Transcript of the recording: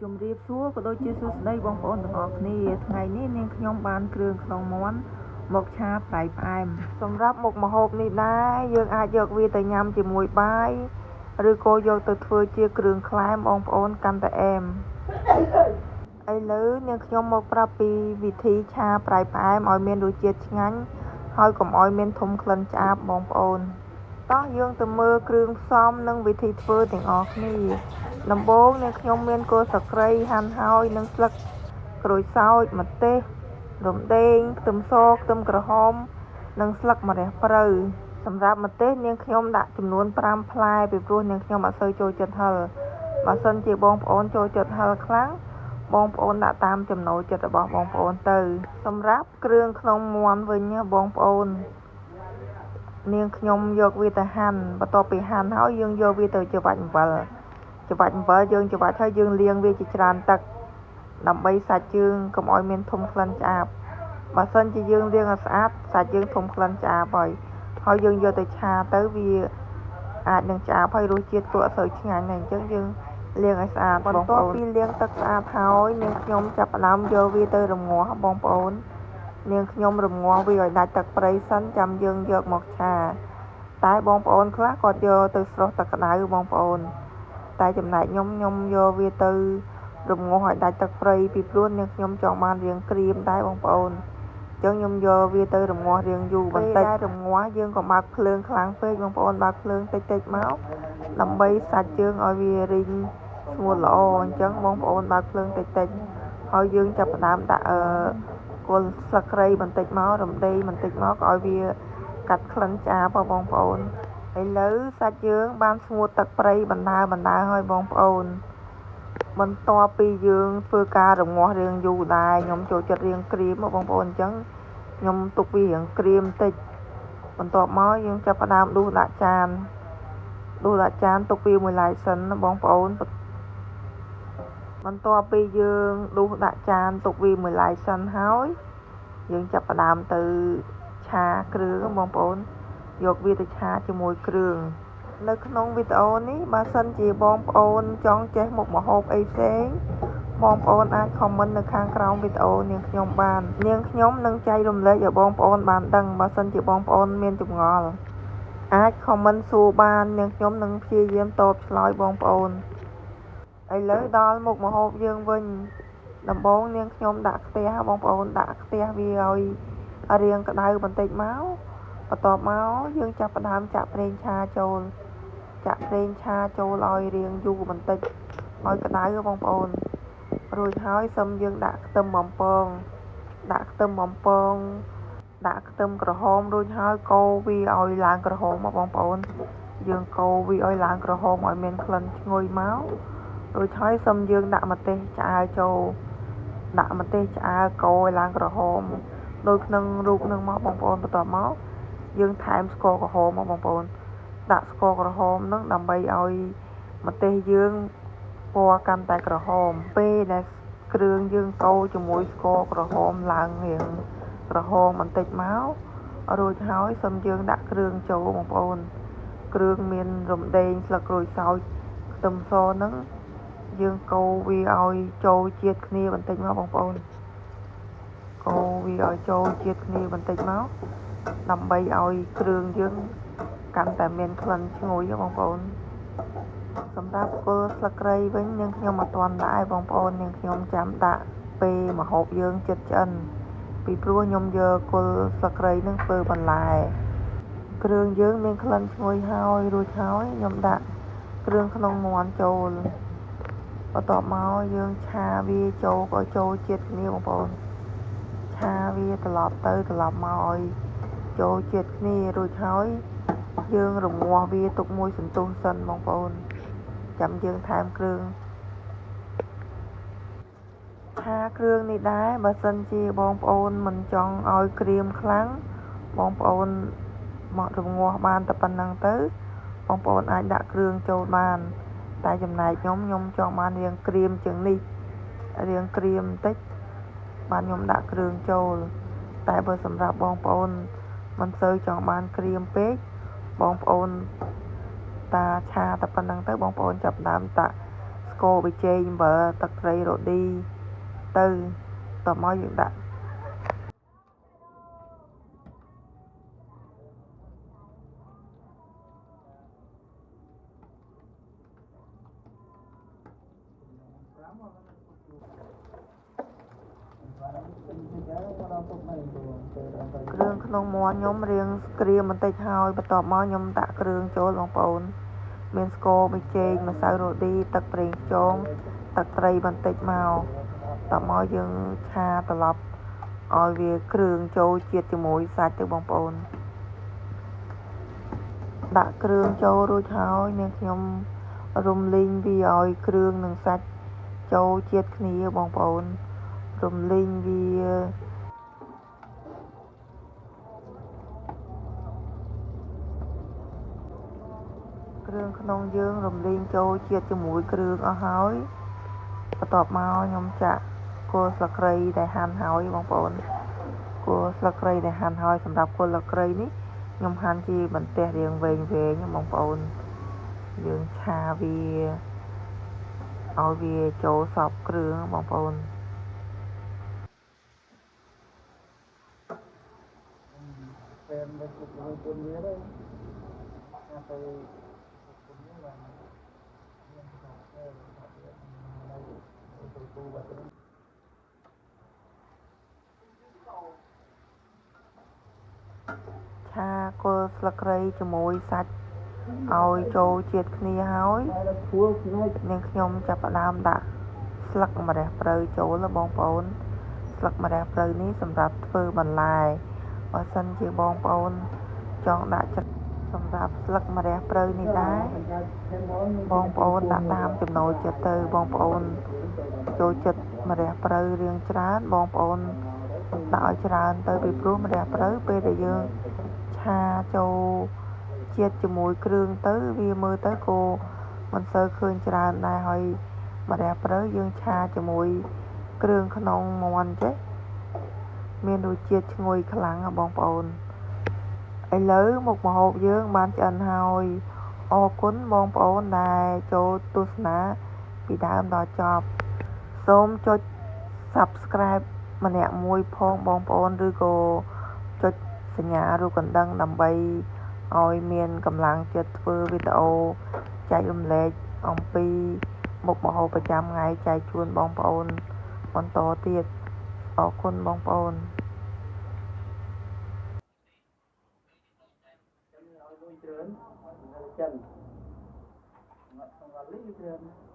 ជំរាបសួរក៏ដូចជាសួស្តីបងប្អូនទាំងអស់គ្នាថ្ងៃនេះនាងខ្ញុំបានគ្រឿងក្នុងមាន់មកឆាប្រៃផ្អែមសម្រាប់មុខម្ហូបនេះដែរយើងអាចយកវាទៅញ៉ាំជាមួយបាយឬក៏យកទៅធ្វើជាគ្រឿងក្លែមបងប្អូនកាន់តែអែមឥឡូវនាងខ្ញុំមកប្រាប់ពីវិធីឆាប្រៃផ្អែមឲ្យមានរសជាតិឆ្ងាញ់ហើយកុំឲ្យមានធុំក្លិនឆ្អាបបងប្អូនតោះយើងទៅមើលគ្រឿងផ្សំនិងវិធីធ្វើទាំងអស់គ្នាដំបូងនាងខ្ញុំមានគល់ស្លឹកគ្រៃហាន់ហើយនិងស្លឹកក្រូចសើចម្ទេសរំដេងខ្ទឹមសខ្ទឹមក្រហមនិងស្លឹកម្រះព្រៅសម្រាប់ម្ទេសនាងខ្ញុំដាក់ចំនួន5ផ្លែពីព្រោះនាងខ្ញុំអត់សូវចូលចិត្តហឹរបើសិនជាបងប្អូនចូលចិត្តហឹរខ្លាំងបងប្អូនដាក់តាមចំណូលចិត្តរបស់បងប្អូនទៅសម្រាប់គ្រឿងក្នុងមាន់វិញបងប្អូននាងខ្ញុំយកវាទៅហាន់បន្ទាប់ពីហាន់ហើយយើងយកវាទៅច្របាច់អំបិលយើងច្របាច់ហើយយើងលាងវាជាច្រើនទឹកដើម្បីសាច់យើងកុំឲ្យមានធុំក្លិនឆ្អាបបើសិនជាយើងលាងឲ្យស្អាតសាច់យើងធុំក្លិនឆ្អាបហើយយើងយកទៅឆាទៅវាអាចនឹងឆ្អាបហើយរសជាតិក៏អត់សូវឆ្ងាញ់ដែរអញ្ចឹងយើងលាងឲ្យស្អាតបន្ទាប់ពីលាងទឹកស្អាតហើយនាងខ្ញុំចាប់ផ្ដើមយកវាទៅរំងាស់បងប្អូននាងខ្ញុំរំងាស់វាឲ្យដាច់ទឹកប្រៃសិនចាំយើងយកមកឆាតែបងប្អូនខ្លះគាត់យកទៅស្រុះទឹកក្តៅបងប្អូនតែចំណែកខ្ញុំយកវាទៅរំងាស់ឲ្យដាច់ទឹកប្រៃពីព្រោះនាងខ្ញុំចង់បានរាងក្រៀមដែរបងប្អូនអញ្ចឹងខ្ញុំយកវាទៅរំងាស់រាងយូរបន្តិចតែរំងាស់យើងកុំបើកភ្លើងខ្លាំងពេកបងប្អូនបើកភ្លើងតិចមកដើម្បីសាច់យើងឲ្យវារីងស្ងួតល្អអញ្ចឹងបងប្អូនបើកភ្លើងតិចហើយយើងចាប់ផ្ដើមដាក់គល់ស្លឹកគ្រៃបន្តិចមករំដេងបន្តិចមកឲ្យវាកាត់ក្លិនឆ្អាបបងប្អូនឥឡូវសាច់យើងបានស្ងួតទឹកប្រៃបណ្ដើហើយបងប្អូនបន្ទាប់ពីយើងធ្វើការរំងាស់រាងយូរដែរខ្ញុំចូលចិត្តរាងក្រៀមបងប្អូនអញ្ចឹងខ្ញុំទុកវារាងក្រៀមតិចបន្ទាប់មកយើងចាប់ផ្ដើមដួសដាក់ចានទុកវាមួយឡែកសិនណាបងប្អូនបន្ទាប់ពីយើងដួសដាក់ចានទុកវាមួយឡែកសិនហើយយើងចាប់ផ្ដើមទៅឆាគ្រឿងបងប្អូនយកវាទៅឆាជាមួយគ្រឿងនៅក្នុងវីដេអូនេះបើសិនជាបងប្អូនចង់ចេះមុខម្ហូបអីផ្សេងបងប្អូនអាចខមមិននៅខាងក្រោមវីដេអូនាងខ្ញុំបាននាងខ្ញុំនឹងចែករំលែកឲ្យបងប្អូនបានដឹងបើសិនជាបងប្អូនមានចម្ងល់អាចខមមិនសួរបាននាងខ្ញុំនឹងព្យាយាមតបឆ្លើយបងប្អូនឥឡូវដល់មុខម្ហូបយើងវិញដំបូងនាងខ្ញុំដាក់ខ្ទះបងប្អូនដាក់ខ្ទះវាឲ្យរាងក្តៅបន្តិចមកបន្ទាប់មកយើងចាប់ផ្ដើមចាក់ប្រេងឆាចូលឲ្យរាងយូរបន្តិចឲ្យក្តៅបងប្អូនរួចហើយសឹមយើងដាក់ខ្ទឹមបំពងដាក់ខ្ទឹមក្រហមរួចហើយកូរវាឲ្យឡើងក្រហមមកបងប្អូនយើងកូរវាឲ្យឡើងក្រហមឲ្យមានក្លិនឈ្ងុយមករួចហើយសឹមយើងដាក់ម្ទេសឆ្អើរចូលកូរឲ្យឡើងក្រហមដូចក្នុងរូបនឹងមកបងប្អូនបន្ទាប់មកយើងថែមស្ករក្រហមមកបងប្អូនដាក់ស្ករក្រហមនឹងដើម្បីឲ្យម្ទេសយើងពណ៌កាន់តែក្រហមពេលដែលគ្រឿងយើងកូរជាមួយស្ករក្រហមឡើងរាងក្រហមបន្តិចមករួចហើយសឹមយើងដាក់គ្រឿងចូលបងប្អូនគ្រឿងមានរំដេងស្លឹកក្រូចសើចខ្ទឹមសហ្នឹងយើងកូរវាឲ្យចូលជាតិគ្នាបន្តិចមកបងប្អូនកូរវាឲ្យចូលជាតិគ្នាបន្តិចមកដើម្បីឲ្យគ្រឿងយើងកាន់តែមានក្លិនឈ្ងុយបងប្អូនសម្រាប់គល់ស្លឹកគ្រៃវិញនាងខ្ញុំអត់ទាន់ដែរបងប្អូននាងខ្ញុំចាំដាក់ពេលម្ហូបយើងជិតឆ្អិនពីព្រោះខ្ញុំយកគល់ស្លឹកគ្រៃនឹងធ្វើបន្លែគ្រឿងយើងមានក្លិនឈ្ងុយហើយរួចហើយខ្ញុំដាក់គ្រឿងក្នុងមាន់ចូលបន្ទាប់មកយើងឆាវាចូលឲ្យចូលជាតិគ្នាបងប្អូនឆាវាត្រឡប់ទៅត្រឡប់មកឲ្យចូលជាតិគ្នារួចហើយយើងរងាស់វាទុកមួយសន្ទុះសិនបងប្អូនចាំយើងថែមគ្រឿងឆាគ្រឿងនេះដែរបើសិនជាបងប្អូនមិនចង់ឲ្យក្រៀមខ្លាំងបងប្អូនមករងាស់បានតែប៉ុណ្្នឹងទៅបងប្អូនអាចដាក់គ្រឿងចូលបានតែចំណែកខ្ញុំចង់បានរាងក្រៀមជាងនេះរាងក្រៀមបន្តិចបានខ្ញុំដាក់គ្រឿងចូលតែបើសម្រាប់បងប្អូនមិនសូវចង់បានក្រៀមពេកបងប្អូនតាឆាតែប៉ុណ្្នឹងទៅបងប្អូនចាប់ដើមដាក់ស្ ស្កប៊ីចេងអំបិលទឹកត្រីរ៉ូឌីទៅតមកយើងដាក់គ្រឿងក្នុងមាន់ខ្ញុំរៀងក្រៀមបន្តិចហើយបន្ទាប់មកខ្ញុំដាក់គ្រឿងចូលបងប្អូនមានស្ករប៊ីចេងម្សៅរ៉ូឌីទឹកប្រេងខ្យងទឹកត្រីបន្តិចមកតមកយើងឆាត្រឡប់ឲ្យវាគ្រឿងចូលជាតិជាមួយសាច់ទៅបងប្អូនដាក់គ្រឿងចូលរួចហើយនាងខ្ញុំរំលីងវាឲ្យគ្រឿងនិងសាច់ចូលជាតិគ្នាបងប្អូនរំលីងវាគ្រឿងក្នុងយើងរំលីងចូលជាតិជាមួយគ្រឿងអស់ហើយបន្ទាប់មកខ្ញុំចាក់គល់ស្លឹកគ្រៃដែលហាន់ហើយបងប្អូនគល់ស្លឹកគ្រៃដែលហាន់ហើយសម្រាប់គល់ស្លឹកគ្រៃនេះខ្ញុំហាន់ជាបន្ទះរាងវែងបងប្អូនយើងឆាវាឲ្យវាចូលសព្វគ្រឿងបងប្អូនពេលមកជាមួយពុនវាទៅអាទៅពុននេះបានមានស្អាតទៅនៅទូបាត់ឆាគល់ស្លឹកគ្រៃជាមួយសាច់ឲ្យចូលជាតិគ្នាហើយនាងខ្ញុំចាប់ផ្ដើមដាក់ស្លឹកម្រះព្រៅចូលបងប្អូនស្លឹកម្រះព្រៅនេះសម្រាប់ធ្វើបន្លែបើសិនជាបងប្អូនចង់ដាក់សម្រាប់ស្លឹកម្រះព្រៅនេះដែរបងប្អូនដាក់តាមចំណូលចិត្តទៅបងប្អូនចូលចិត្តម្រះព្រៅរាងច្រើនបងប្អូនដាក់ឲ្យច្រើនទៅពីព្រោះម្រះព្រៅពេលដែលយើងឆាចូលជាតិជាមួយគ្រឿងទៅវាមើលទៅក៏មិនសូវឃើញច្រើនដែរហើយម្រះព្រៅយើងឆាជាមួយគ្រឿងក្នុងមាន់ចេះមានរសជាតិឈ្ងុយខ្លាំងបងប្អូនឥឡូវមុខម្ហូបយើងបានឆ្អិនហើយអរគុណបងប្អូនដែលចូលទស្សនាពីដើមដល់ចប់សូមចុច Subscribe ម្នាក់មួយផងបងប្អូនឬក៏ចុចសញ្ញារូបកណ្ដឹងដើម្បីឲ្យមានកម្លាំងចិត្តធ្វើវីដេអូចែករំលែកអំពីមុខម្ហូបប្រចាំថ្ងៃចែកជូនបងប្អូនបន្តទៀតអរគុណបងប្អូនចិនមកក្នុងវ៉ាលីច្រើន